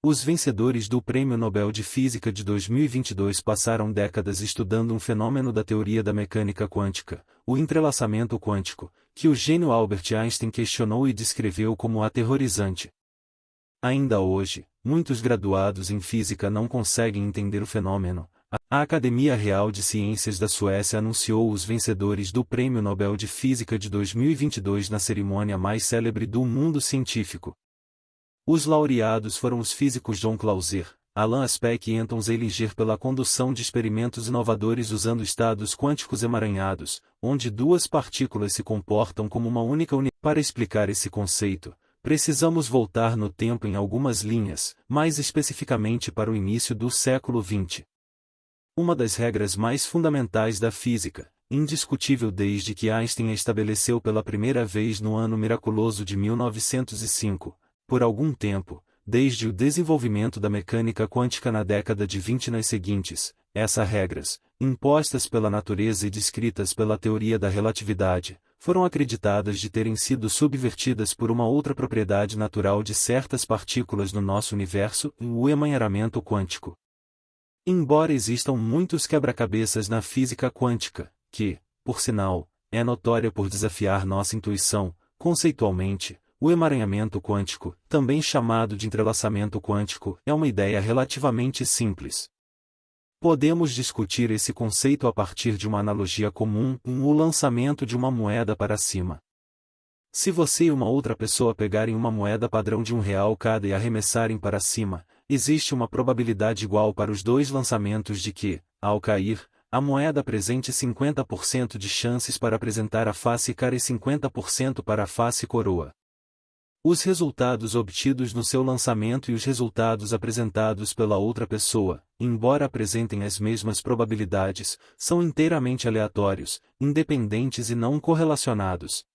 Os vencedores do Prêmio Nobel de Física de 2022 passaram décadas estudando um fenômeno da teoria da mecânica quântica, o entrelaçamento quântico, que o gênio Albert Einstein questionou e descreveu como aterrorizante. Ainda hoje, muitos graduados em física não conseguem entender o fenômeno. A Academia Real de Ciências da Suécia anunciou os vencedores do Prêmio Nobel de Física de 2022 na cerimônia mais célebre do mundo científico. Os laureados foram os físicos John Clauser, Alan Aspect e Anton Zeilinger pela condução de experimentos inovadores usando estados quânticos emaranhados, onde duas partículas se comportam como uma única unidade. Para explicar esse conceito, precisamos voltar no tempo em algumas linhas, mais especificamente para o início do século XX. Uma das regras mais fundamentais da física, indiscutível desde que Einstein a estabeleceu pela primeira vez no ano miraculoso de 1905, por algum tempo, desde o desenvolvimento da mecânica quântica na década de 20 nas seguintes, essas regras, impostas pela natureza e descritas pela teoria da relatividade, foram acreditadas de terem sido subvertidas por uma outra propriedade natural de certas partículas no nosso universo, o emaranhamento quântico. Embora existam muitos quebra-cabeças na física quântica, que, por sinal, é notória por desafiar nossa intuição, conceitualmente, o emaranhamento quântico, também chamado de entrelaçamento quântico, é uma ideia relativamente simples. Podemos discutir esse conceito a partir de uma analogia comum, o lançamento de uma moeda para cima. Se você e uma outra pessoa pegarem uma moeda padrão de R$ 1 cada e arremessarem para cima, existe uma probabilidade igual para os dois lançamentos de que, ao cair, a moeda apresente 50% de chances para apresentar a face cara e 50% para a face coroa. Os resultados obtidos no seu lançamento e os resultados apresentados pela outra pessoa, embora apresentem as mesmas probabilidades, são inteiramente aleatórios, independentes e não correlacionados.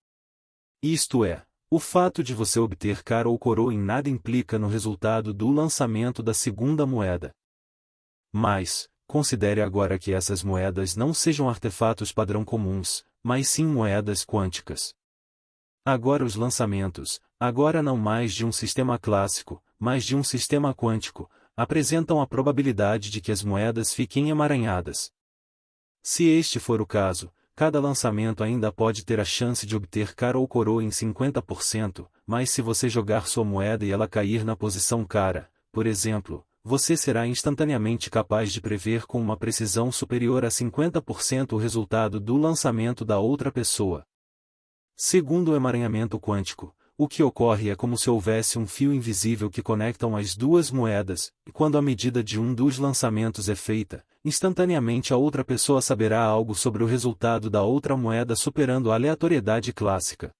Isto é, o fato de você obter cara ou coroa em nada implica no resultado do lançamento da segunda moeda. Mas, considere agora que essas moedas não sejam artefatos padrão comuns, mas sim moedas quânticas. Agora os lançamentos, agora não mais de um sistema clássico, mas de um sistema quântico, apresentam a probabilidade de que as moedas fiquem emaranhadas. Se este for o caso, cada lançamento ainda pode ter a chance de obter cara ou coroa em 50%, mas se você jogar sua moeda e ela cair na posição cara, por exemplo, você será instantaneamente capaz de prever com uma precisão superior a 50% o resultado do lançamento da outra pessoa. Segundo o emaranhamento quântico, o que ocorre é como se houvesse um fio invisível que conectam as duas moedas, e quando a medida de um dos lançamentos é feita, instantaneamente a outra pessoa saberá algo sobre o resultado da outra moeda superando a aleatoriedade clássica.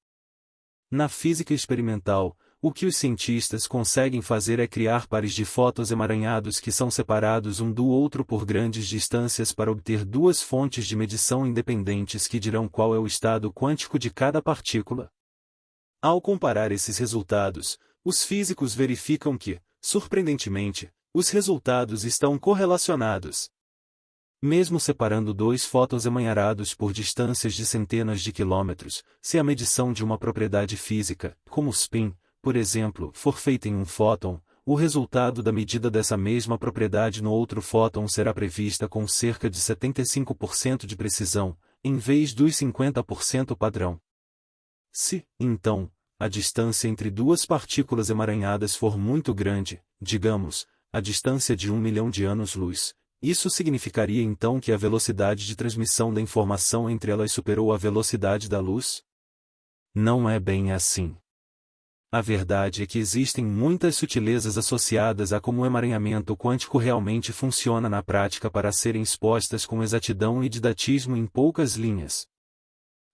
Na física experimental, o que os cientistas conseguem fazer é criar pares de fótons emaranhados que são separados um do outro por grandes distâncias para obter duas fontes de medição independentes que dirão qual é o estado quântico de cada partícula. Ao comparar esses resultados, os físicos verificam que, surpreendentemente, os resultados estão correlacionados. Mesmo separando dois fótons emaranhados por distâncias de centenas de quilômetros, se a medição de uma propriedade física, como o spin, por exemplo, for feita em um fóton, o resultado da medida dessa mesma propriedade no outro fóton será prevista com cerca de 75% de precisão, em vez dos 50% padrão. Se, então, a distância entre duas partículas emaranhadas for muito grande, digamos, a distância de 1 milhão de anos-luz, isso significaria então que a velocidade de transmissão da informação entre elas superou a velocidade da luz? Não é bem assim. A verdade é que existem muitas sutilezas associadas a como o emaranhamento quântico realmente funciona na prática para serem expostas com exatidão e didatismo em poucas linhas.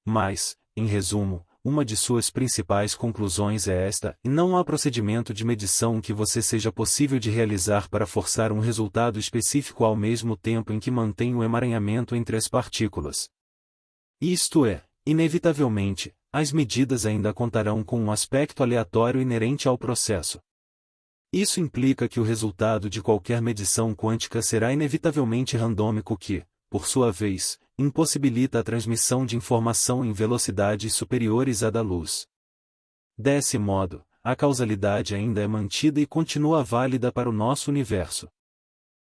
Mas, em resumo, uma de suas principais conclusões é esta: não há procedimento de medição que você seja possível de realizar para forçar um resultado específico ao mesmo tempo em que mantém o emaranhamento entre as partículas. Isto é, inevitavelmente, as medidas ainda contarão com um aspecto aleatório inerente ao processo. Isso implica que o resultado de qualquer medição quântica será inevitavelmente randômico que, por sua vez, impossibilita a transmissão de informação em velocidades superiores à da luz. Desse modo, a causalidade ainda é mantida e continua válida para o nosso universo.